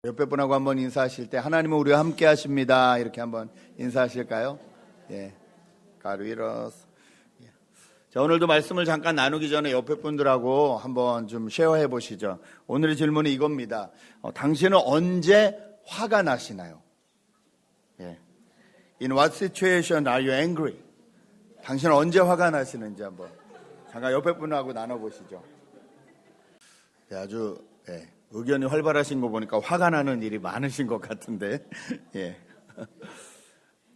옆에 분하고 한번 인사하실 때 하나님은 우리와 함께 하십니다. 이렇게 한번 인사하실까요? 예. God with us. 자, 오늘도 말씀을 잠깐 나누기 전에 옆에 분들하고 한번 좀 쉐어해 보시죠. 오늘의 질문이 이겁니다. 당신은 언제 화가 나시나요? 예. In what situation are you angry? 당신은 언제 화가 나시는지 한번 잠깐 옆에 분하고 나눠보시죠. 예, 아주 의견이 활발하신 거 보니까 화가 나는 일이 많으신 것 같은데, 예.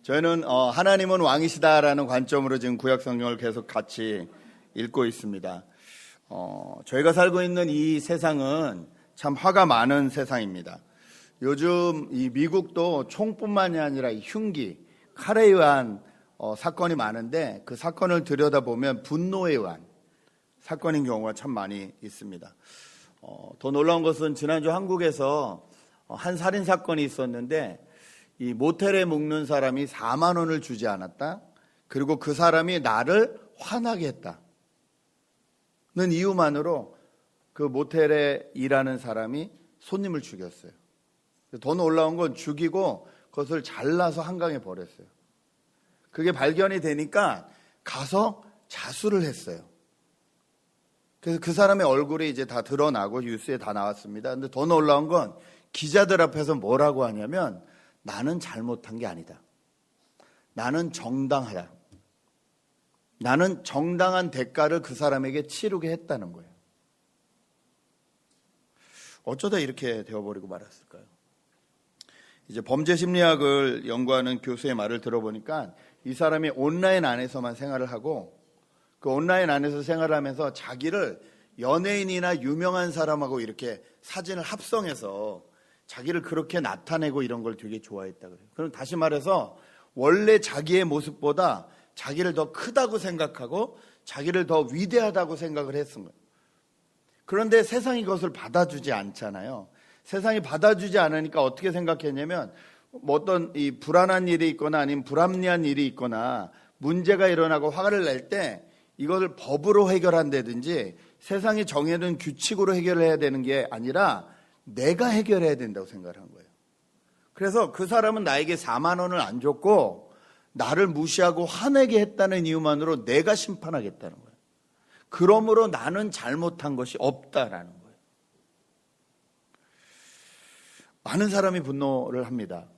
저희는 하나님은 왕이시다라는 관점으로 지금 구약 성경을 계속 같이 읽고 있습니다. 저희가 살고 있는 이 세상은 참 화가 많은 세상입니다. 요즘 이 미국도 총뿐만이 아니라 이 흉기, 칼에 의한 사건이 많은데 그 사건을 들여다보면 분노에 의한 사건인 경우가 참 많이 있습니다. 더 놀라운 것은 지난주 한국에서 한 살인 사건이 있었는데 이 모텔에 묵는 사람이 4만 원을 주지 않았다. 그리고 그 사람이 나를 화나게 했다는 이유만으로 그 모텔에 일하는 사람이 손님을 죽였어요. 더 놀라운 건 죽이고 그것을 잘라서 한강에 버렸어요. 그게 발견이 되니까 가서 자수를 했어요. 그래서 그 사람의 얼굴이 이제 다 드러나고 뉴스에 다 나왔습니다. 근데 더 놀라운 건 기자들 앞에서 뭐라고 하냐면 나는 잘못한 게 아니다. 나는 정당하다. 나는 정당한 대가를 그 사람에게 치르게 했다는 거예요. 어쩌다 이렇게 되어버리고 말았을까요? 이제 범죄 심리학을 연구하는 교수의 말을 들어보니까 이 사람이 온라인 안에서만 생활을 하고 그 온라인 안에서 생활을 하면서 자기를 연예인이나 유명한 사람하고 이렇게 사진을 합성해서 자기를 그렇게 나타내고 이런 걸 되게 좋아했다 그래요. 그럼 다시 말해서 원래 자기의 모습보다 자기를 더 크다고 생각하고 자기를 더 위대하다고 생각을 했은 거예요. 그런데 세상이 그것을 받아주지 않잖아요. 세상이 받아주지 않으니까 어떻게 생각했냐면 뭐 어떤 이 불안한 일이 있거나 아니면 불합리한 일이 있거나 문제가 일어나고 화를 낼 때 이것을 법으로 해결한다든지 세상이 정해둔 규칙으로 해결해야 되는 게 아니라 내가 해결해야 된다고 생각을 한 거예요. 그래서 그 사람은 나에게 4만 원을 안 줬고 나를 무시하고 화내게 했다는 이유만으로 내가 심판하겠다는 거예요. 그러므로 나는 잘못한 것이 없다라는 거예요. 많은 사람이 분노를 합니다.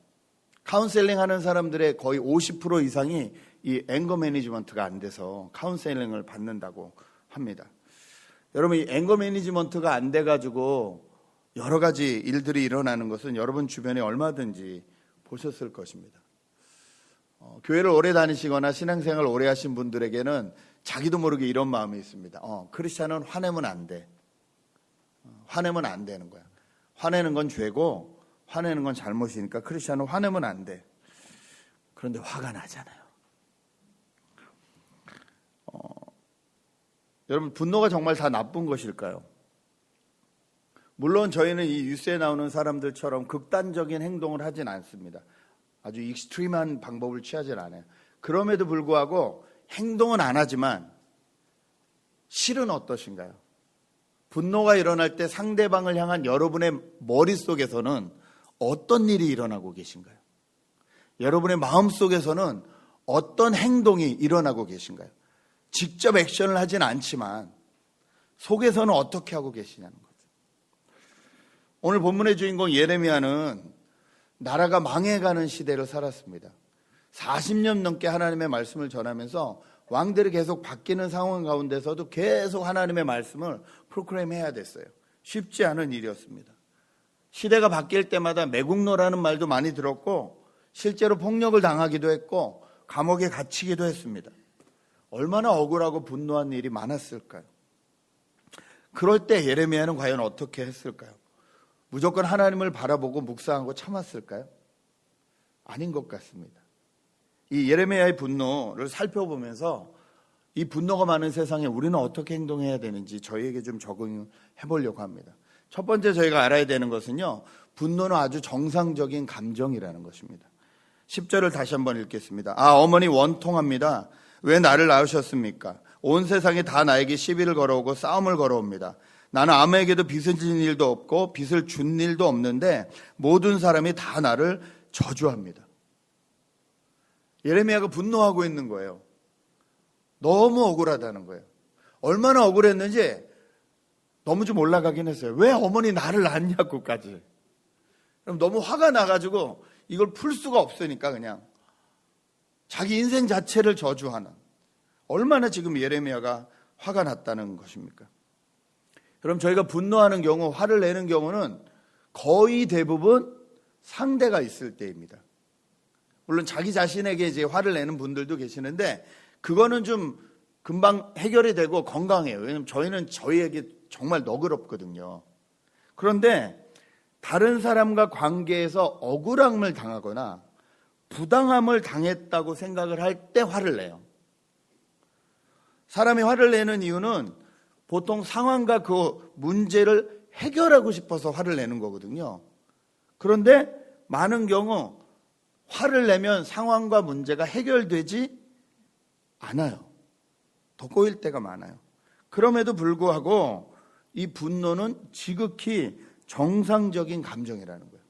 카운셀링 하는 사람들의 거의 50% 이상이 이 앵거 매니지먼트가 안 돼서 카운셀링을 받는다고 합니다. 여러분, 이 앵거 매니지먼트가 안 돼가지고 여러 가지 일들이 일어나는 것은 여러분 주변에 얼마든지 보셨을 것입니다. 교회를 오래 다니시거나 신앙생활을 오래 하신 분들에게는 자기도 모르게 이런 마음이 있습니다. 크리스찬은 화내면 안 돼. 화내면 안 되는 거야. 화내는 건 죄고 화내는 건 잘못이니까 크리스찬은 화내면 안 돼. 그런데 화가 나잖아요. 여러분, 분노가 정말 다 나쁜 것일까요? 물론 저희는 이 뉴스에 나오는 사람들처럼 극단적인 행동을 하진 않습니다. 아주 익스트림한 방법을 취하진 않아요. 그럼에도 불구하고 행동은 안 하지만 실은 어떠신가요? 분노가 일어날 때 상대방을 향한 여러분의 머릿속에서는 어떤 일이 일어나고 계신가요? 여러분의 마음속에서는 어떤 행동이 일어나고 계신가요? 직접 액션을 하진 않지만 속에서는 어떻게 하고 계시냐는 거죠. 오늘 본문의 주인공 예레미야는 나라가 망해가는 시대를 살았습니다. 40년 넘게 하나님의 말씀을 전하면서 왕들이 계속 바뀌는 상황 가운데서도 계속 하나님의 말씀을 프로클레임해야 됐어요. 쉽지 않은 일이었습니다. 시대가 바뀔 때마다 매국노라는 말도 많이 들었고 실제로 폭력을 당하기도 했고 감옥에 갇히기도 했습니다. 얼마나 억울하고 분노한 일이 많았을까요? 그럴 때 예레미야는 과연 어떻게 했을까요? 무조건 하나님을 바라보고 묵상하고 참았을까요? 아닌 것 같습니다. 이 예레미야의 분노를 살펴보면서 이 분노가 많은 세상에 우리는 어떻게 행동해야 되는지 저희에게 좀 적응해 보려고 합니다. 첫 번째 저희가 알아야 되는 것은요, 분노는 아주 정상적인 감정이라는 것입니다. 10절을 다시 한번 읽겠습니다. 어머니 원통합니다. 왜 나를 낳으셨습니까? 온 세상이 다 나에게 시비를 걸어오고 싸움을 걸어옵니다. 나는 아무에게도 빚을 진 일도 없고 빚을 준 일도 없는데 모든 사람이 다 나를 저주합니다. 예레미야가 분노하고 있는 거예요. 너무 억울하다는 거예요. 얼마나 억울했는지 너무 좀 올라가긴 했어요. 왜 어머니 나를 낳냐고까지. 그럼 너무 화가 나가지고 이걸 풀 수가 없으니까 그냥 자기 인생 자체를 저주하는, 얼마나 지금 예레미야가 화가 났다는 것입니까? 그럼 저희가 분노하는 경우, 화를 내는 경우는 거의 대부분 상대가 있을 때입니다. 물론 자기 자신에게 이제 화를 내는 분들도 계시는데 그거는 좀 금방 해결이 되고 건강해요. 왜냐하면 저희는 저희에게 정말 너그럽거든요. 그런데 다른 사람과 관계에서 억울함을 당하거나 부당함을 당했다고 생각을 할 때 화를 내요. 사람이 화를 내는 이유는 보통 상황과 그 문제를 해결하고 싶어서 화를 내는 거거든요. 그런데 많은 경우 화를 내면 상황과 문제가 해결되지 않아요. 더 꼬일 때가 많아요. 그럼에도 불구하고 이 분노는 지극히 정상적인 감정이라는 거예요.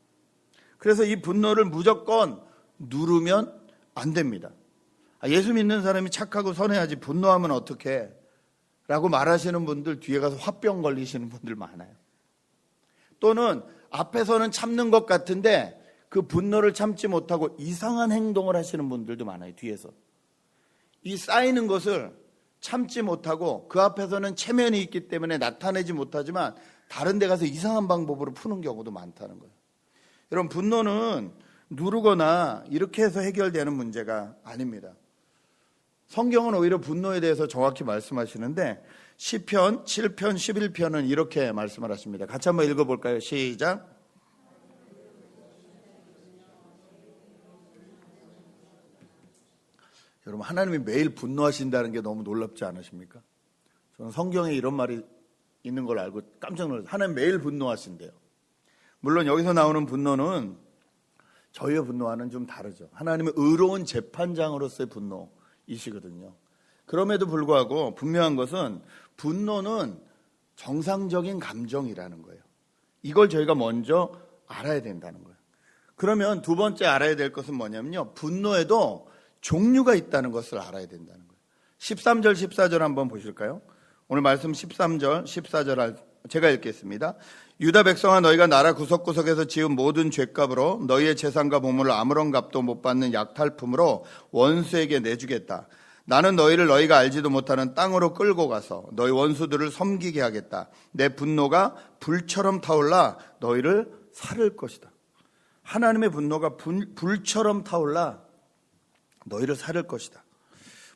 그래서 이 분노를 무조건 누르면 안 됩니다. 예수 믿는 사람이 착하고 선해야지 분노하면 어떡해? 라고 말하시는 분들 뒤에 가서 화병 걸리시는 분들 많아요. 또는 앞에서는 참는 것 같은데 그 분노를 참지 못하고 이상한 행동을 하시는 분들도 많아요. 뒤에서. 이 쌓이는 것을 참지 못하고 그 앞에서는 체면이 있기 때문에 나타내지 못하지만 다른 데 가서 이상한 방법으로 푸는 경우도 많다는 거예요. 여러분, 분노는 누르거나 이렇게 해서 해결되는 문제가 아닙니다. 성경은 오히려 분노에 대해서 정확히 말씀하시는데 시편 7편 11편은 이렇게 말씀을 하십니다. 같이 한번 읽어볼까요? 시작. 여러분, 하나님이 매일 분노하신다는 게 너무 놀랍지 않으십니까? 저는 성경에 이런 말이 있는 걸 알고 깜짝 놀랐어요. 하나님 매일 분노하신대요. 물론 여기서 나오는 분노는 저희의 분노와는 좀 다르죠. 하나님은 의로운 재판장으로서의 분노이시거든요. 그럼에도 불구하고 분명한 것은 분노는 정상적인 감정이라는 거예요. 이걸 저희가 먼저 알아야 된다는 거예요. 그러면 두 번째 알아야 될 것은 뭐냐면요, 분노에도 종류가 있다는 것을 알아야 된다는 거예요. 13절 14절 한번 보실까요? 오늘 말씀 13절 14절 제가 읽겠습니다. 유다 백성아, 너희가 나라 구석구석에서 지은 모든 죄값으로 너희의 재산과 보물을 아무런 값도 못 받는 약탈품으로 원수에게 내주겠다. 나는 너희를 너희가 알지도 못하는 땅으로 끌고 가서 너희 원수들을 섬기게 하겠다. 내 분노가 불처럼 타올라 너희를 살을 것이다. 하나님의 분노가 불처럼 타올라 너희를 살을 것이다.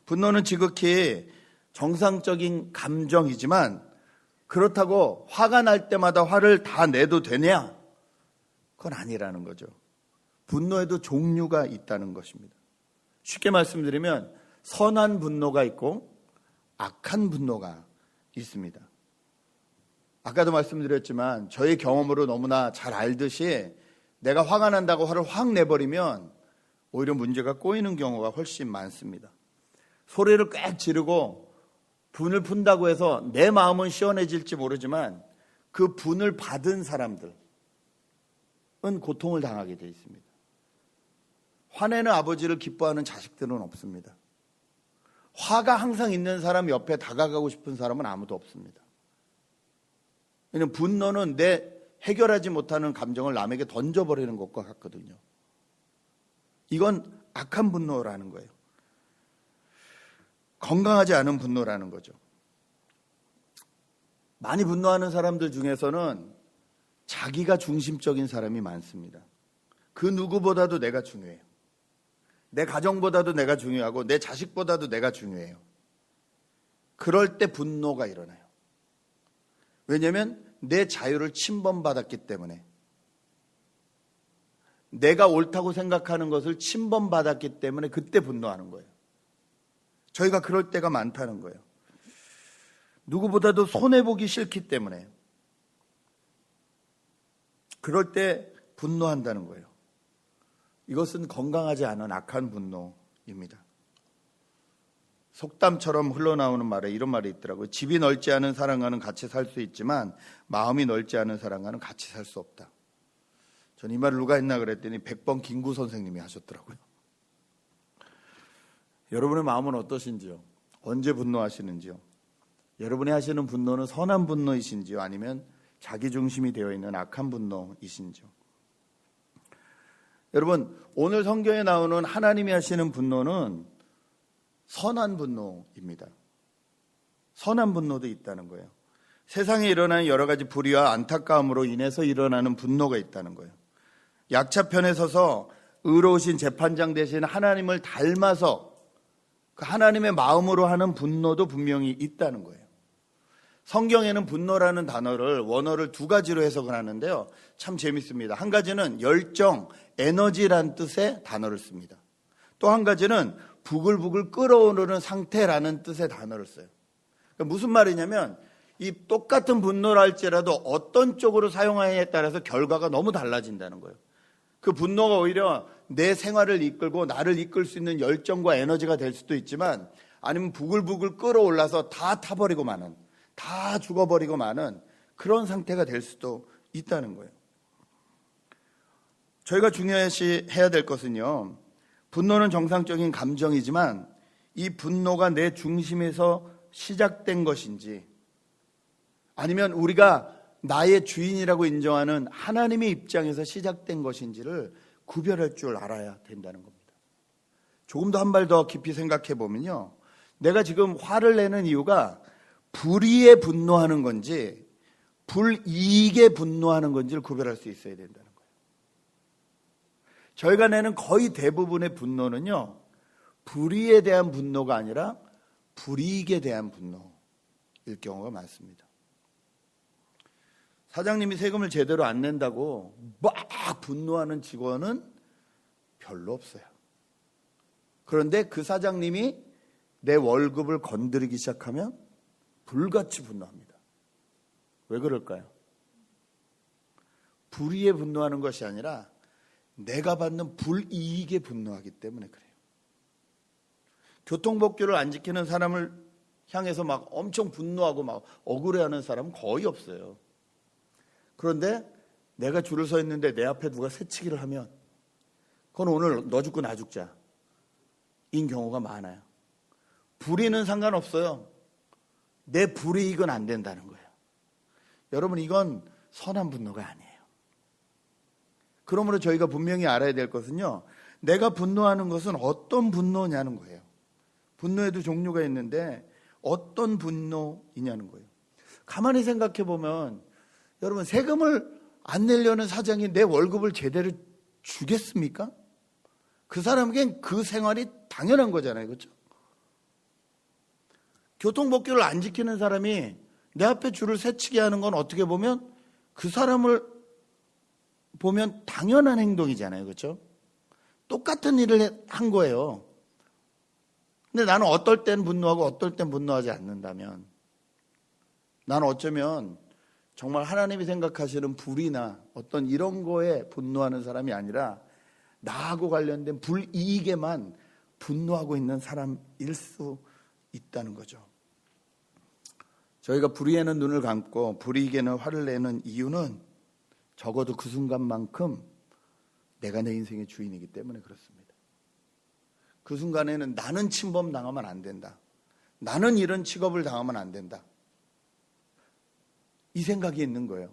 분노는 지극히 정상적인 감정이지만 그렇다고 화가 날 때마다 화를 다 내도 되냐? 그건 아니라는 거죠. 분노에도 종류가 있다는 것입니다. 쉽게 말씀드리면 선한 분노가 있고 악한 분노가 있습니다. 아까도 말씀드렸지만 저의 경험으로 너무나 잘 알듯이 내가 화가 난다고 화를 확 내버리면 오히려 문제가 꼬이는 경우가 훨씬 많습니다. 소리를 꽥 지르고 분을 푼다고 해서 내 마음은 시원해질지 모르지만 그 분을 받은 사람들은 고통을 당하게 되어 있습니다. 화내는 아버지를 기뻐하는 자식들은 없습니다. 화가 항상 있는 사람 옆에 다가가고 싶은 사람은 아무도 없습니다. 왜냐하면 분노는 내 해결하지 못하는 감정을 남에게 던져버리는 것과 같거든요. 이건 악한 분노라는 거예요. 건강하지 않은 분노라는 거죠. 많이 분노하는 사람들 중에서는 자기가 중심적인 사람이 많습니다. 그 누구보다도 내가 중요해요. 내 가정보다도 내가 중요하고 내 자식보다도 내가 중요해요. 그럴 때 분노가 일어나요. 왜냐하면 내 자유를 침범받았기 때문에, 내가 옳다고 생각하는 것을 침범받았기 때문에 그때 분노하는 거예요. 저희가 그럴 때가 많다는 거예요. 누구보다도 손해보기 싫기 때문에 그럴 때 분노한다는 거예요. 이것은 건강하지 않은 악한 분노입니다. 속담처럼 흘러나오는 말에 이런 말이 있더라고요. 집이 넓지 않은 사람과는 같이 살 수 있지만 마음이 넓지 않은 사람과는 같이 살 수 없다. 전 이 말을 누가 했나 그랬더니 100번 김구 선생님이 하셨더라고요. 여러분의 마음은 어떠신지요? 언제 분노하시는지요? 여러분이 하시는 분노는 선한 분노이신지요? 아니면 자기중심이 되어 있는 악한 분노이신지요? 여러분, 오늘 성경에 나오는 하나님이 하시는 분노는 선한 분노입니다. 선한 분노도 있다는 거예요. 세상에 일어나는 여러 가지 불의와 안타까움으로 인해서 일어나는 분노가 있다는 거예요. 약자 편에 서서 의로우신 재판장 대신 하나님을 닮아서 그 하나님의 마음으로 하는 분노도 분명히 있다는 거예요. 성경에는 분노라는 단어를 원어를 두 가지로 해석을 하는데요. 참 재밌습니다. 한 가지는 열정, 에너지란 뜻의 단어를 씁니다. 또 한 가지는 부글부글 끓어오르는 상태라는 뜻의 단어를 써요. 그러니까 무슨 말이냐면 이 똑같은 분노를 할지라도 어떤 쪽으로 사용하느냐에 따라서 결과가 너무 달라진다는 거예요. 그 분노가 오히려 내 생활을 이끌고 나를 이끌 수 있는 열정과 에너지가 될 수도 있지만 아니면 부글부글 끓어올라서 다 타버리고 마는, 다 죽어버리고 마는 그런 상태가 될 수도 있다는 거예요. 저희가 중요시 해야 될 것은요, 분노는 정상적인 감정이지만 이 분노가 내 중심에서 시작된 것인지 아니면 우리가 나의 주인이라고 인정하는 하나님의 입장에서 시작된 것인지를 구별할 줄 알아야 된다는 겁니다. 조금 더 한 발 더 깊이 생각해 보면요, 내가 지금 화를 내는 이유가 불의에 분노하는 건지 불이익에 분노하는 건지를 구별할 수 있어야 된다는 거예요. 저희가 내는 거의 대부분의 분노는요, 불의에 대한 분노가 아니라 불이익에 대한 분노일 경우가 많습니다. 사장님이 세금을 제대로 안 낸다고 막 분노하는 직원은 별로 없어요. 그런데 그 사장님이 내 월급을 건드리기 시작하면 불같이 분노합니다. 왜 그럴까요? 불의에 분노하는 것이 아니라 내가 받는 불이익에 분노하기 때문에 그래요. 교통법규를 안 지키는 사람을 향해서 막 엄청 분노하고 막 억울해하는 사람은 거의 없어요. 그런데 내가 줄을 서 있는데 내 앞에 누가 새치기를 하면 그건 오늘 너 죽고 나 죽자 인 경우가 많아요. 불의는 상관없어요. 내 불이익은 안 된다는 거예요. 여러분, 이건 선한 분노가 아니에요. 그러므로 저희가 분명히 알아야 될 것은요, 내가 분노하는 것은 어떤 분노냐는 거예요. 분노에도 종류가 있는데 어떤 분노이냐는 거예요. 가만히 생각해 보면 여러분, 세금을 안 내려는 사장이 내 월급을 제대로 주겠습니까? 그 사람에겐 그 생활이 당연한 거잖아요. 그렇죠? 교통법규를 안 지키는 사람이 내 앞에 줄을 새치게 하는 건 어떻게 보면 그 사람을 보면 당연한 행동이잖아요. 그렇죠? 똑같은 일을 한 거예요. 근데 나는 어떨 땐 분노하고 어떨 땐 분노하지 않는다면 나는 어쩌면 정말 하나님이 생각하시는 불이나 어떤 이런 거에 분노하는 사람이 아니라 나하고 관련된 불이익에만 분노하고 있는 사람일 수 있다는 거죠. 저희가 불의에는 눈을 감고 불이익에는 화를 내는 이유는 적어도 그 순간만큼 내가 내 인생의 주인이기 때문에 그렇습니다. 그 순간에는 나는 침범당하면 안 된다. 나는 이런 직업을 당하면 안 된다. 이 생각이 있는 거예요.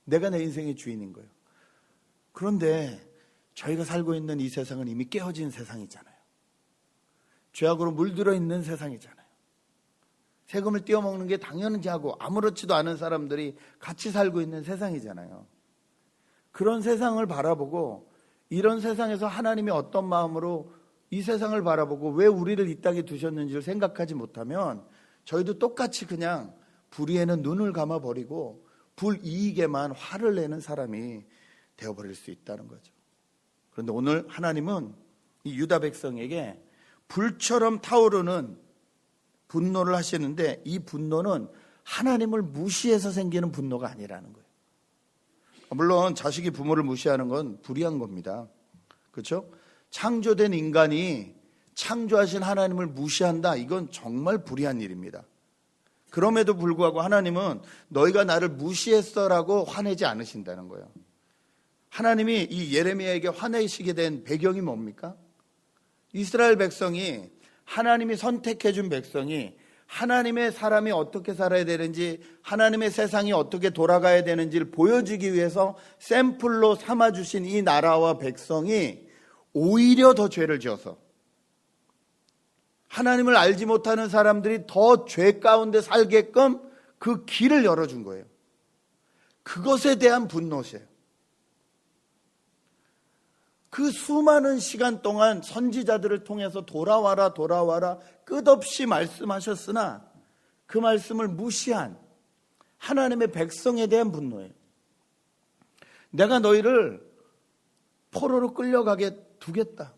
내가 내 인생의 주인인 거예요. 그런데 저희가 살고 있는 이 세상은 이미 깨어진 세상이잖아요. 죄악으로 물들어 있는 세상이잖아요. 세금을 떼어먹는 게 당연하지 하고 아무렇지도 않은 사람들이 같이 살고 있는 세상이잖아요. 그런 세상을 바라보고 이런 세상에서 하나님이 어떤 마음으로 이 세상을 바라보고 왜 우리를 이 땅에 두셨는지를 생각하지 못하면 저희도 똑같이 그냥 불의에는 눈을 감아버리고 불이익에만 화를 내는 사람이 되어버릴 수 있다는 거죠. 그런데 오늘 하나님은 이 유다 백성에게 불처럼 타오르는 분노를 하시는데 이 분노는 하나님을 무시해서 생기는 분노가 아니라는 거예요. 물론 자식이 부모를 무시하는 건 불의한 겁니다. 그렇죠? 창조된 인간이 창조하신 하나님을 무시한다. 이건 정말 불의한 일입니다. 그럼에도 불구하고 하나님은 너희가 나를 무시했어라고 화내지 않으신다는 거예요. 하나님이 이 예레미야에게 화내시게 된 배경이 뭡니까? 이스라엘 백성이, 하나님이 선택해 준 백성이 하나님의 사람이 어떻게 살아야 되는지, 하나님의 세상이 어떻게 돌아가야 되는지를 보여주기 위해서 샘플로 삼아주신 이 나라와 백성이 오히려 더 죄를 지어서 하나님을 알지 못하는 사람들이 더 죄 가운데 살게끔 그 길을 열어준 거예요. 그것에 대한 분노세요. 그 수많은 시간 동안 선지자들을 통해서 돌아와라 돌아와라 끝없이 말씀하셨으나 그 말씀을 무시한 하나님의 백성에 대한 분노예요. 내가 너희를 포로로 끌려가게 두겠다.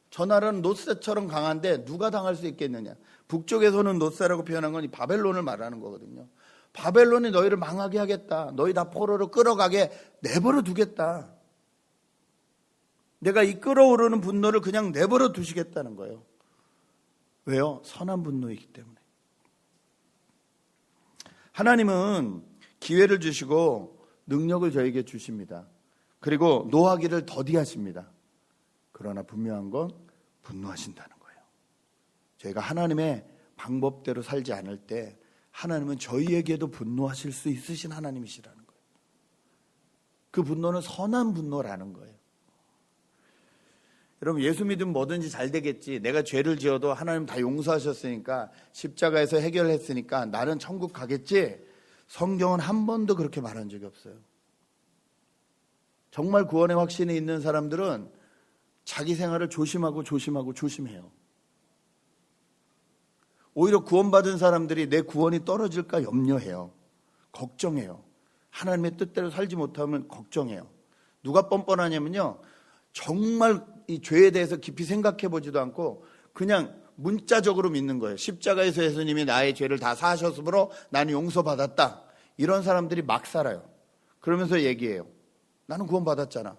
저 나라는 롯세처럼 강한데 누가 당할 수 있겠느냐. 북쪽에서는 롯세라고 표현한 건 이 바벨론을 말하는 거거든요. 바벨론이 너희를 망하게 하겠다. 너희 다 포로로 끌어가게 내버려 두겠다. 내가 이 끓어오르는 분노를 그냥 내버려 두시겠다는 거예요. 왜요? 선한 분노이기 때문에. 하나님은 기회를 주시고 능력을 저에게 주십니다. 그리고 노하기를 더디하십니다. 그러나 분명한 건 분노하신다는 거예요. 저희가 하나님의 방법대로 살지 않을 때 하나님은 저희에게도 분노하실 수 있으신 하나님이시라는 거예요. 그 분노는 선한 분노라는 거예요. 여러분, 예수 믿으면 뭐든지 잘 되겠지. 내가 죄를 지어도 하나님 다 용서하셨으니까, 십자가에서 해결했으니까 나는 천국 가겠지. 성경은 한 번도 그렇게 말한 적이 없어요. 정말 구원의 확신이 있는 사람들은 자기 생활을 조심해요. 오히려 구원받은 사람들이 내 구원이 떨어질까 염려해요. 걱정해요. 하나님의 뜻대로 살지 못하면 걱정해요. 누가 뻔뻔하냐면요, 정말 이 죄에 대해서 깊이 생각해 보지도 않고 그냥 문자적으로 믿는 거예요. 십자가에서 예수님이 나의 죄를 다 사하셨으므로 나는 용서받았다. 이런 사람들이 막 살아요. 그러면서 얘기해요. 나는 구원받았잖아.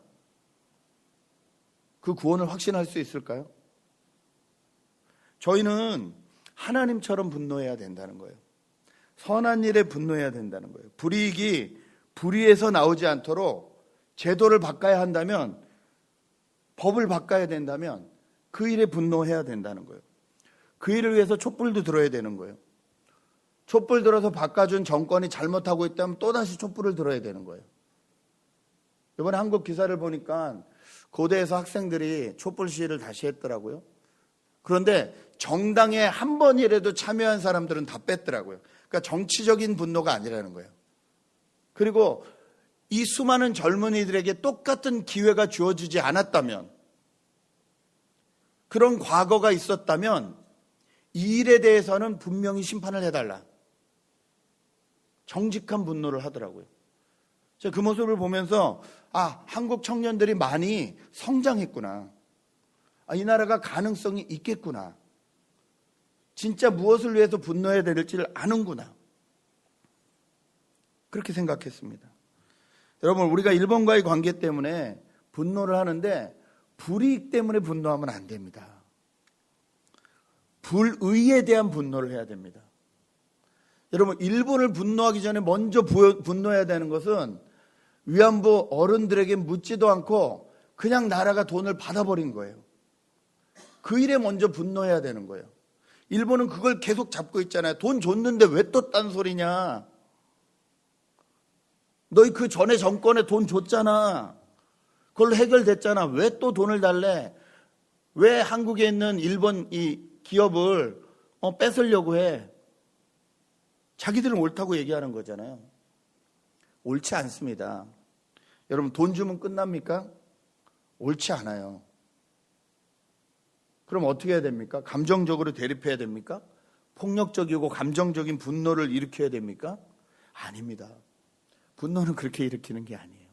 그 구원을 확신할 수 있을까요? 저희는 하나님처럼 분노해야 된다는 거예요. 선한 일에 분노해야 된다는 거예요. 불이익이 불의에서 나오지 않도록 제도를 바꿔야 한다면, 법을 바꿔야 된다면 그 일에 분노해야 된다는 거예요. 그 일을 위해서 촛불도 들어야 되는 거예요. 촛불 들어서 바꿔준 정권이 잘못하고 있다면 또다시 촛불을 들어야 되는 거예요. 이번에 한국 기사를 보니까 고대에서 학생들이 촛불 시위를 다시 했더라고요. 그런데 정당에 한 번이라도 참여한 사람들은 다 뺐더라고요. 그러니까 정치적인 분노가 아니라는 거예요. 그리고 이 수많은 젊은이들에게 똑같은 기회가 주어지지 않았다면, 그런 과거가 있었다면 이 일에 대해서는 분명히 심판을 해달라. 정직한 분노를 하더라고요. 제가 그 모습을 보면서 한국 청년들이 많이 성장했구나. 이 나라가 가능성이 있겠구나. 진짜 무엇을 위해서 분노해야 될지를 아는구나. 그렇게 생각했습니다. 여러분, 우리가 일본과의 관계 때문에 분노를 하는데 불이익 때문에 분노하면 안 됩니다. 불의에 대한 분노를 해야 됩니다. 여러분, 일본을 분노하기 전에 먼저 분노해야 되는 것은 위안부 어른들에게 묻지도 않고 그냥 나라가 돈을 받아버린 거예요. 그 일에 먼저 분노해야 되는 거예요. 일본은 그걸 계속 잡고 있잖아요. 돈 줬는데 왜 또 딴소리냐. 너희 그 전에 정권에 돈 줬잖아. 그걸로 해결됐잖아. 왜 또 돈을 달래? 왜 한국에 있는 일본 이 기업을 뺏으려고 해? 자기들은 옳다고 얘기하는 거잖아요. 옳지 않습니다. 여러분, 돈 주면 끝납니까? 옳지 않아요. 그럼 어떻게 해야 됩니까? 감정적으로 대립해야 됩니까? 폭력적이고 감정적인 분노를 일으켜야 됩니까? 아닙니다. 분노는 그렇게 일으키는 게 아니에요.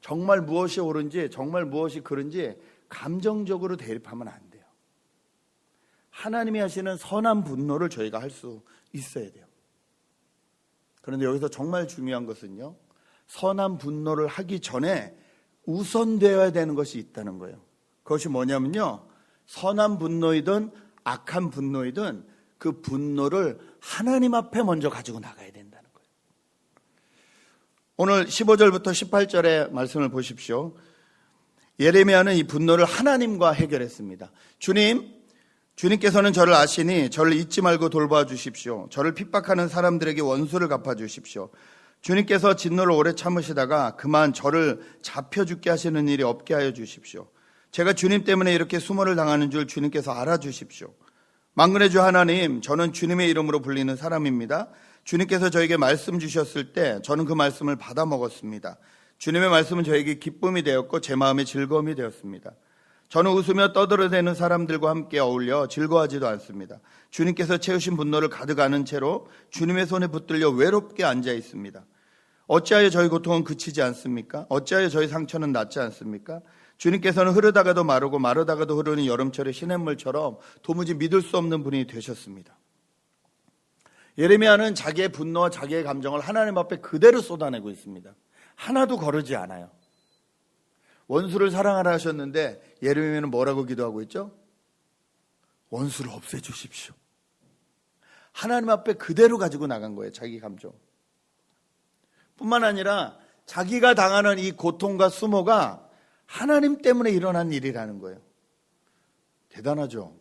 정말 무엇이 옳은지, 정말 무엇이 그른지 감정적으로 대립하면 안 돼요. 하나님이 하시는 선한 분노를 저희가 할 수 있어야 돼요. 그런데 여기서 정말 중요한 것은요, 선한 분노를 하기 전에 우선되어야 되는 것이 있다는 거예요. 그것이 뭐냐면요, 선한 분노이든 악한 분노이든 그 분노를 하나님 앞에 먼저 가지고 나가야 된다는 거예요. 오늘 15절부터 18절의 말씀을 보십시오. 예레미야는 이 분노를 하나님과 해결했습니다. 주님께서는 저를 아시니 저를 잊지 말고 돌봐 주십시오. 저를 핍박하는 사람들에게 원수를 갚아 주십시오. 주님께서 진노를 오래 참으시다가 그만 저를 잡혀 죽게 하시는 일이 없게 하여 주십시오. 제가 주님 때문에 이렇게 수모를 당하는 줄 주님께서 알아주십시오. 만군의 주 하나님, 저는 주님의 이름으로 불리는 사람입니다. 주님께서 저에게 말씀 주셨을 때 저는 그 말씀을 받아 먹었습니다. 주님의 말씀은 저에게 기쁨이 되었고 제 마음의 즐거움이 되었습니다. 저는 웃으며 떠들어대는 사람들과 함께 어울려 즐거워하지도 않습니다. 주님께서 채우신 분노를 가득 안은 채로 주님의 손에 붙들려 외롭게 앉아 있습니다. 어찌하여 저희 고통은 그치지 않습니까? 어찌하여 저희 상처는 낫지 않습니까? 주님께서는 흐르다가도 마르고 마르다가도 흐르는 여름철의 시냇물처럼 도무지 믿을 수 없는 분이 되셨습니다. 예레미야는 자기의 분노와 자기의 감정을 하나님 앞에 그대로 쏟아내고 있습니다. 하나도 거르지 않아요. 원수를 사랑하라 하셨는데 예레미야는 뭐라고 기도하고 있죠? 원수를 없애주십시오. 하나님 앞에 그대로 가지고 나간 거예요. 자기 감정 뿐만 아니라 자기가 당하는 이 고통과 수모가 하나님 때문에 일어난 일이라는 거예요. 대단하죠.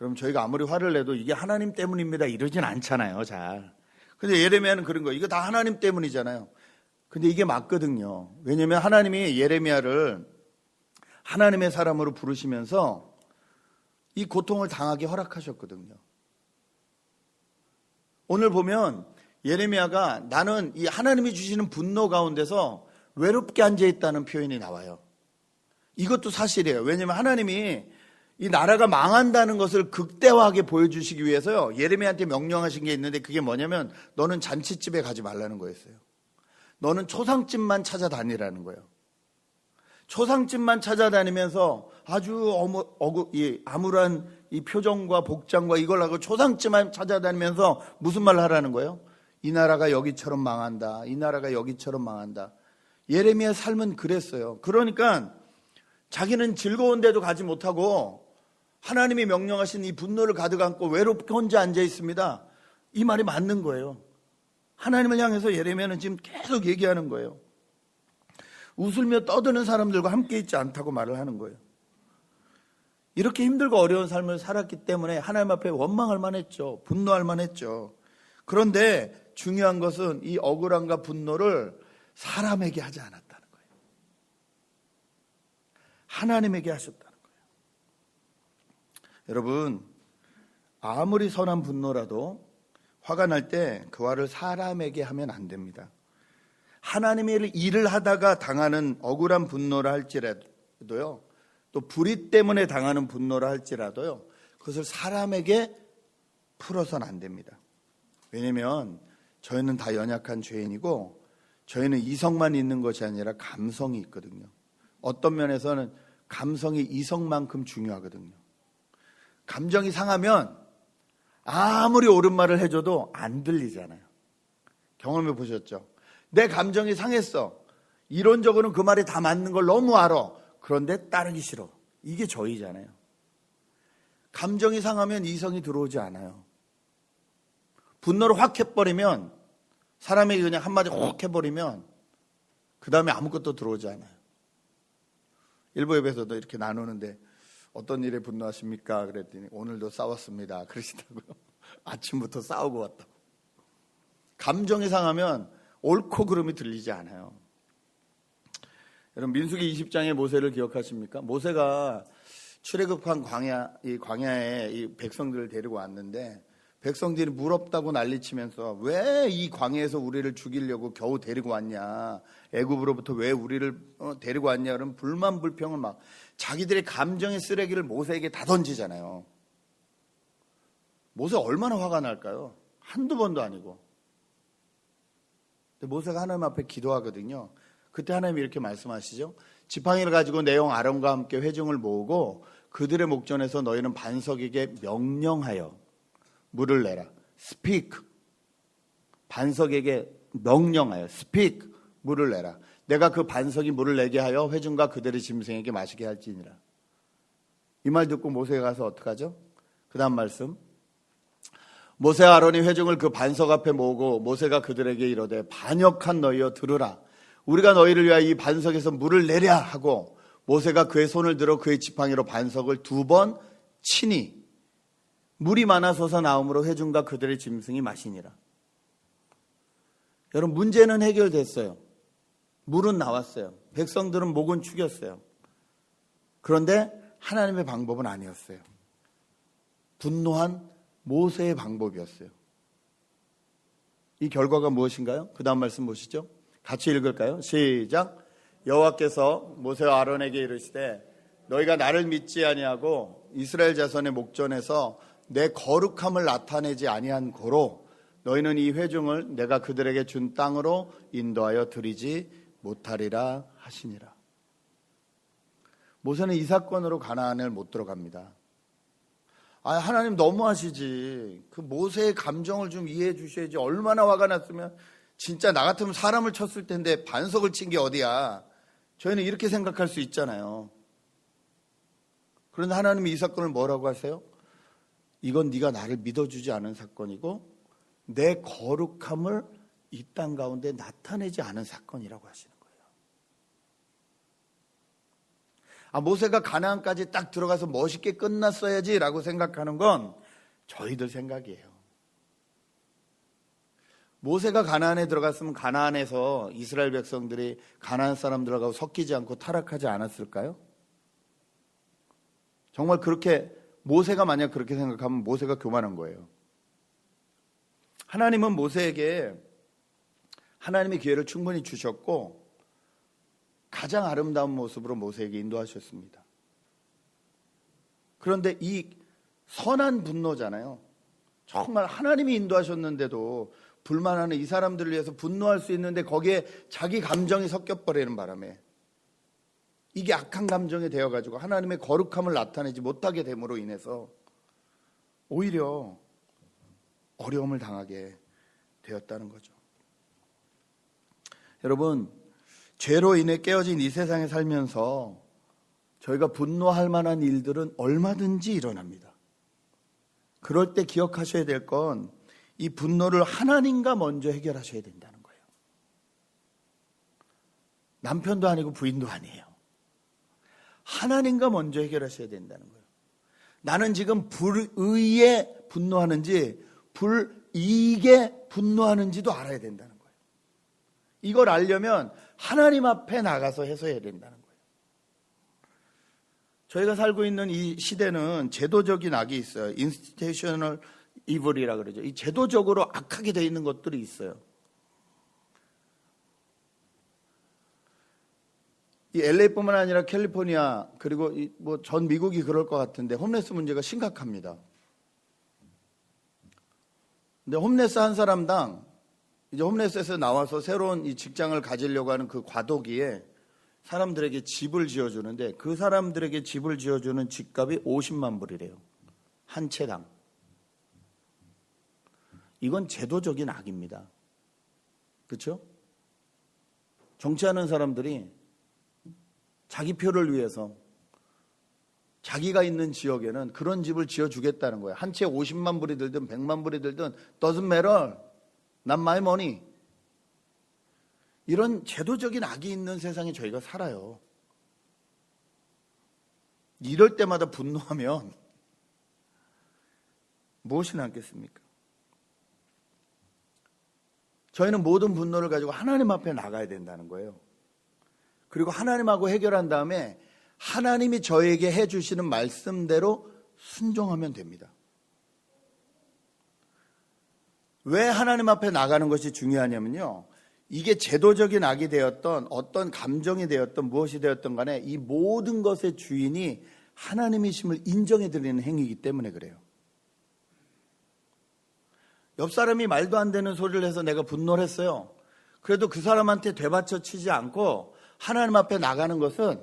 여러분, 저희가 아무리 화를 내도 이게 하나님 때문입니다 이러진 않잖아요. 잘. 근데 예레미야는 그런 거예요. 이거 다 하나님 때문이잖아요. 근데 이게 맞거든요. 왜냐하면 하나님이 예레미야를 하나님의 사람으로 부르시면서 이 고통을 당하게 허락하셨거든요. 오늘 보면 예레미야가 나는 이 하나님이 주시는 분노 가운데서 외롭게 앉아있다는 표현이 나와요. 이것도 사실이에요. 왜냐하면 하나님이 이 나라가 망한다는 것을 극대화하게 보여주시기 위해서요, 예레미야한테 명령하신 게 있는데 그게 뭐냐면 너는 잔치집에 가지 말라는 거였어요. 너는 초상집만 찾아다니라는 거예요. 초상집만 찾아다니면서 아주 암울한 이 표정과 복장과 이걸 하고 초상집만 찾아다니면서 무슨 말을 하라는 거예요? 이 나라가 여기처럼 망한다. 이 나라가 여기처럼 망한다. 예레미야 삶은 그랬어요. 그러니까 자기는 즐거운 데도 가지 못하고 하나님이 명령하신 이 분노를 가득 안고 외롭게 혼자 앉아 있습니다. 이 말이 맞는 거예요. 하나님을 향해서 예레미야는 지금 계속 얘기하는 거예요. 웃으며 떠드는 사람들과 함께 있지 않다고 말을 하는 거예요. 이렇게 힘들고 어려운 삶을 살았기 때문에 하나님 앞에 원망할 만했죠. 분노할 만했죠. 그런데 중요한 것은 이 억울함과 분노를 사람에게 하지 않았다는 거예요. 하나님에게 하셨다는 거예요. 여러분, 아무리 선한 분노라도 화가 날 때 그 화를 사람에게 하면 안 됩니다. 하나님의 일을 하다가 당하는 억울한 분노라 할지라도요, 또 불의 때문에 당하는 분노라 할지라도요, 그것을 사람에게 풀어서는 안 됩니다. 왜냐하면 저희는 다 연약한 죄인이고 저희는 이성만 있는 것이 아니라 감성이 있거든요. 어떤 면에서는 감성이 이성만큼 중요하거든요. 감정이 상하면 아무리 옳은 말을 해줘도 안 들리잖아요. 경험해 보셨죠? 내 감정이 상했어. 이론적으로는 그 말이 다 맞는 걸 너무 알아. 그런데 따르기 싫어. 이게 저희잖아요. 감정이 상하면 이성이 들어오지 않아요. 분노를 확 해버리면, 사람에게 그냥 한마디 확 해버리면 그 다음에 아무것도 들어오지 않아요. 일부 예배에서도 이렇게 나누는데 어떤 일에 분노하십니까? 그랬더니 오늘도 싸웠습니다. 그러시다고요. 아침부터 싸우고 왔다고. 감정이 상하면 옳고 그름이 들리지 않아요. 여러분, 민수기 20장의 모세를 기억하십니까? 모세가 출애굽한 광야에 이 백성들을 데리고 왔는데 백성들이 물 없다고 난리치면서 왜 이 광야에서 우리를 죽이려고 겨우 데리고 왔냐, 애굽으로부터 왜 우리를 데리고 왔냐, 그런 불만 불평을 막 자기들의 감정의 쓰레기를 모세에게 다 던지잖아요. 모세 얼마나 화가 날까요? 한두 번도 아니고. 근데 모세가 하나님 앞에 기도하거든요. 그때 하나님이 이렇게 말씀하시죠. 지팡이를 가지고 내 형 아론과 함께 회중을 모으고 그들의 목전에서 너희는 반석에게 명령하여 물을 내라. Speak. 반석에게 명령하여 Speak. 물을 내라. 내가 그 반석이 물을 내게 하여 회중과 그들의 짐승에게 마시게 할지니라. 이 말 듣고 모세가 가서 어떡하죠? 그 다음 말씀. 모세와 아론이 회중을 그 반석 앞에 모으고 모세가 그들에게 이르되 반역한 너희여 들으라. 우리가 너희를 위하여 이 반석에서 물을 내랴 하고 모세가 그의 손을 들어 그의 지팡이로 반석을 2번 치니 물이 많아 솟아 나오므로 회중과 그들의 짐승이 마시니라. 여러분, 문제는 해결됐어요. 물은 나왔어요. 백성들은 목은 축였어요. 그런데 하나님의 방법은 아니었어요. 분노한 모세의 방법이었어요. 이 결과가 무엇인가요? 그 다음 말씀 보시죠. 같이 읽을까요? 시작. 여호와께서 모세와 아론에게 이르시되 너희가 나를 믿지 아니하고 이스라엘 자손의 목전에서 내 거룩함을 나타내지 아니한 고로 너희는 이 회중을 내가 그들에게 준 땅으로 인도하여 드리지 못하리라 하시니라. 모세는 이 사건으로 가나안을 못 들어갑니다. 하나님 너무하시지. 그 모세의 감정을 좀 이해해 주셔야지. 얼마나 화가 났으면 진짜 나 같으면 사람을 쳤을 텐데 반석을 친 게 어디야. 저희는 이렇게 생각할 수 있잖아요. 그런데 하나님이 이 사건을 뭐라고 하세요? 이건 네가 나를 믿어주지 않은 사건이고 내 거룩함을 이 땅 가운데 나타내지 않은 사건이라고 하시는 거예요. 모세가 가나안까지 딱 들어가서 멋있게 끝났어야지 라고 생각하는 건 저희들 생각이에요. 모세가 가나안에 들어갔으면 가나안에서 이스라엘 백성들이 가나안 사람들하고 섞이지 않고 타락하지 않았을까요? 정말 그렇게 모세가 만약 그렇게 생각하면 모세가 교만한 거예요. 하나님은 모세에게 하나님의 기회를 충분히 주셨고 가장 아름다운 모습으로 모세에게 인도하셨습니다. 그런데 이 선한 분노잖아요. 정말 하나님이 인도하셨는데도 불만하는 이 사람들을 위해서 분노할 수 있는데 거기에 자기 감정이 섞여버리는 바람에 이게 악한 감정이 되어가지고 하나님의 거룩함을 나타내지 못하게 됨으로 인해서 오히려 어려움을 당하게 되었다는 거죠. 여러분, 죄로 인해 깨어진 이 세상에 살면서 저희가 분노할 만한 일들은 얼마든지 일어납니다. 그럴 때 기억하셔야 될 건 이 분노를 하나님과 먼저 해결하셔야 된다는 거예요. 남편도 아니고 부인도 아니에요. 하나님과 먼저 해결하셔야 된다는 거예요. 나는 지금 불의에 분노하는지 불이익에 분노하는지도 알아야 된다는 거예요. 이걸 알려면 하나님 앞에 나가서 해서해야 된다는 거예요. 저희가 살고 있는 이 시대는 제도적인 악이 있어요. 인스티튜셔널 이블이라 그러죠. 이 제도적으로 악하게 되어 있는 것들이 있어요. 이 LA뿐만 아니라 캘리포니아 그리고 뭐 전 미국이 그럴 것 같은데 홈레스 문제가 심각합니다. 근데 홈레스 한 사람당 이제 홈레스에서 나와서 새로운 이 직장을 가지려고 하는 그 과도기에 사람들에게 집을 지어주는데 그 사람들에게 집을 지어주는 집값이 50만 불이래요. 한 채당. 이건 제도적인 악입니다. 그렇죠? 정치하는 사람들이 자기 표를 위해서 자기가 있는 지역에는 그런 집을 지어주겠다는 거예요. 한 채 50만 불이 들든 100만 불이 들든 doesn't matter. Not my money. 이런 제도적인 악이 있는 세상에 저희가 살아요. 이럴 때마다 분노하면 무엇이 남겠습니까? 저희는 모든 분노를 가지고 하나님 앞에 나가야 된다는 거예요. 그리고 하나님하고 해결한 다음에 하나님이 저에게 해주시는 말씀대로 순종하면 됩니다. 왜 하나님 앞에 나가는 것이 중요하냐면요. 이게 제도적인 악이 되었던 어떤 감정이 되었던 무엇이 되었던 간에 이 모든 것의 주인이 하나님이심을 인정해 드리는 행위이기 때문에 그래요. 옆 사람이 말도 안 되는 소리를 해서 내가 분노를 했어요. 그래도 그 사람한테 되받쳐 치지 않고 하나님 앞에 나가는 것은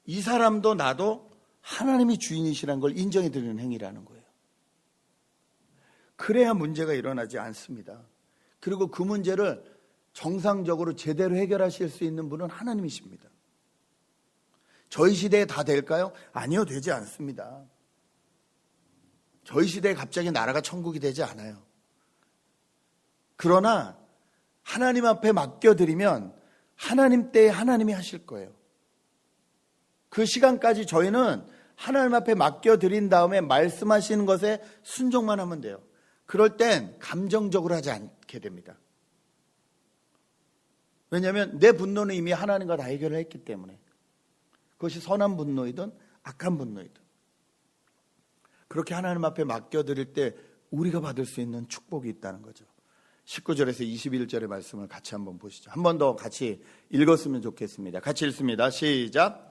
이 사람도 나도 하나님이 주인이시라는 걸 인정해 드리는 행위라는 거예요. 그래야 문제가 일어나지 않습니다. 그리고 그 문제를 정상적으로 제대로 해결하실 수 있는 분은 하나님이십니다. 저희 시대에 다 될까요? 아니요, 되지 않습니다. 저희 시대에 갑자기 나라가 천국이 되지 않아요. 그러나 하나님 앞에 맡겨드리면 하나님 때에 하나님이 하실 거예요. 그 시간까지 저희는 하나님 앞에 맡겨드린 다음에 말씀하시는 것에 순종만 하면 돼요. 그럴 땐 감정적으로 하지 않게 됩니다. 왜냐하면 내 분노는 이미 하나님과 다 해결을 했기 때문에. 그것이 선한 분노이든 악한 분노이든. 그렇게 하나님 앞에 맡겨드릴 때 우리가 받을 수 있는 축복이 있다는 거죠. 19절에서 21절의 말씀을 같이 한번 보시죠. 한 번 더 같이 읽었으면 좋겠습니다. 같이 읽습니다. 시작.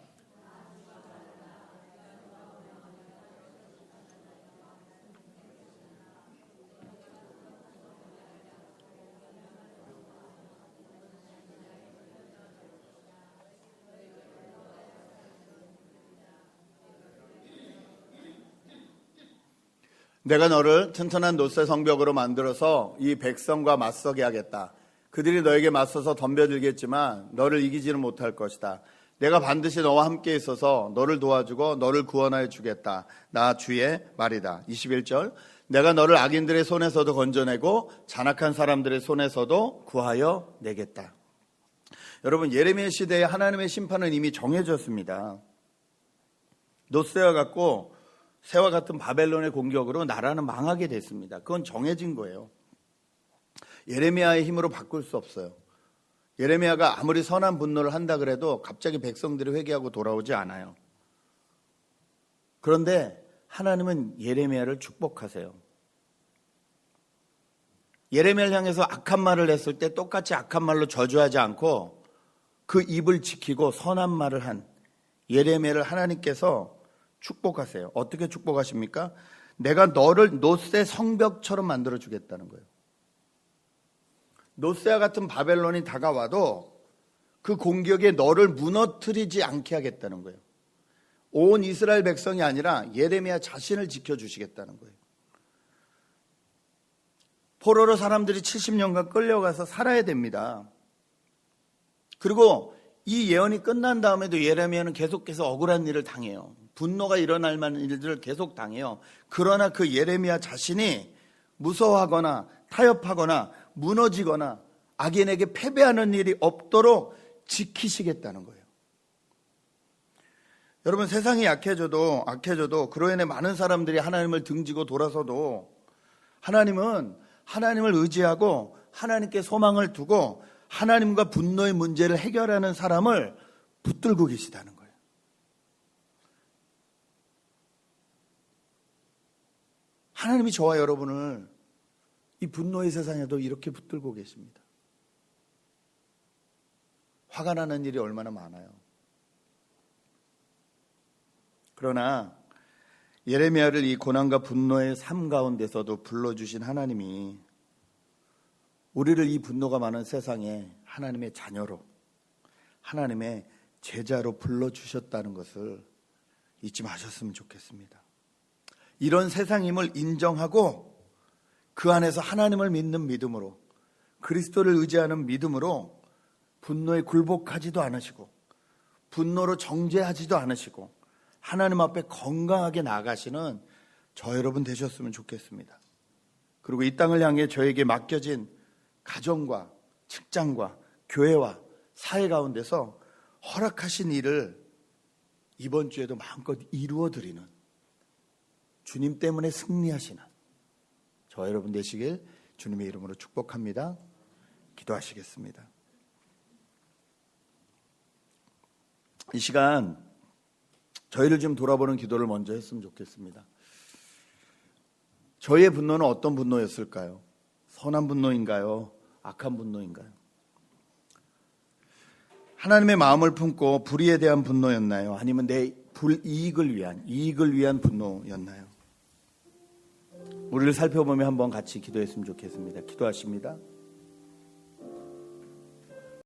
내가 너를 튼튼한 놋새 성벽으로 만들어서 이 백성과 맞서게 하겠다. 그들이 너에게 맞서서 덤벼들겠지만 너를 이기지는 못할 것이다. 내가 반드시 너와 함께 있어서 너를 도와주고 너를 구원하여 주겠다. 나 주의 말이다. 21절. 내가 너를 악인들의 손에서도 건져내고 잔악한 사람들의 손에서도 구하여 내겠다. 여러분, 예레미야 시대에 하나님의 심판은 이미 정해졌습니다. 놋새와 같고 새와 같은 바벨론의 공격으로 나라는 망하게 됐습니다. 그건 정해진 거예요. 예레미야의 힘으로 바꿀 수 없어요. 예레미야가 아무리 선한 분노를 한다 그래도 갑자기 백성들이 회개하고 돌아오지 않아요. 그런데 하나님은 예레미야를 축복하세요. 예레미야를 향해서 악한 말을 했을 때 똑같이 악한 말로 저주하지 않고 그 입을 지키고 선한 말을 한 예레미야를 하나님께서 축복하세요. 어떻게 축복하십니까? 내가 너를 놋새 성벽처럼 만들어 주겠다는 거예요. 놋새와 같은 바벨론이 다가와도 그 공격에 너를 무너뜨리지 않게 하겠다는 거예요. 온 이스라엘 백성이 아니라 예레미야 자신을 지켜주시겠다는 거예요. 포로로 사람들이 70년간 끌려가서 살아야 됩니다. 그리고 이 예언이 끝난 다음에도 예레미야는 계속해서 억울한 일을 당해요. 분노가 일어날 만한 일들을 계속 당해요. 그러나 그 예레미야 자신이 무서워하거나 타협하거나 무너지거나 악인에게 패배하는 일이 없도록 지키시겠다는 거예요. 여러분, 세상이 약해져도 그로 인해 많은 사람들이 하나님을 등지고 돌아서도 하나님은 하나님을 의지하고 하나님께 소망을 두고 하나님과 분노의 문제를 해결하는 사람을 붙들고 계시다는 거예요. 하나님이 저와 여러분을 이 분노의 세상에도 이렇게 붙들고 계십니다. 화가 나는 일이 얼마나 많아요. 그러나 예레미야를 이 고난과 분노의 삶 가운데서도 불러주신 하나님이 우리를 이 분노가 많은 세상에 하나님의 자녀로, 하나님의 제자로 불러주셨다는 것을 잊지 마셨으면 좋겠습니다. 이런 세상임을 인정하고 그 안에서 하나님을 믿는 믿음으로, 그리스도를 의지하는 믿음으로 분노에 굴복하지도 않으시고 분노로 정죄하지도 않으시고 하나님 앞에 건강하게 나아가시는 저 여러분 되셨으면 좋겠습니다. 그리고 이 땅을 향해 저에게 맡겨진 가정과 직장과 교회와 사회 가운데서 허락하신 일을 이번 주에도 마음껏 이루어드리는, 주님 때문에 승리하시는 저 여러분 되시길 주님의 이름으로 축복합니다. 기도하시겠습니다. 이 시간 저희를 좀 돌아보는 기도를 먼저 했으면 좋겠습니다. 저희의 분노는 어떤 분노였을까요? 선한 분노인가요? 악한 분노인가요? 하나님의 마음을 품고 불의에 대한 분노였나요? 아니면 내 이익을 위한 분노였나요? 우리를 살펴보며 한번 같이 기도했으면 좋겠습니다. 기도하십니다.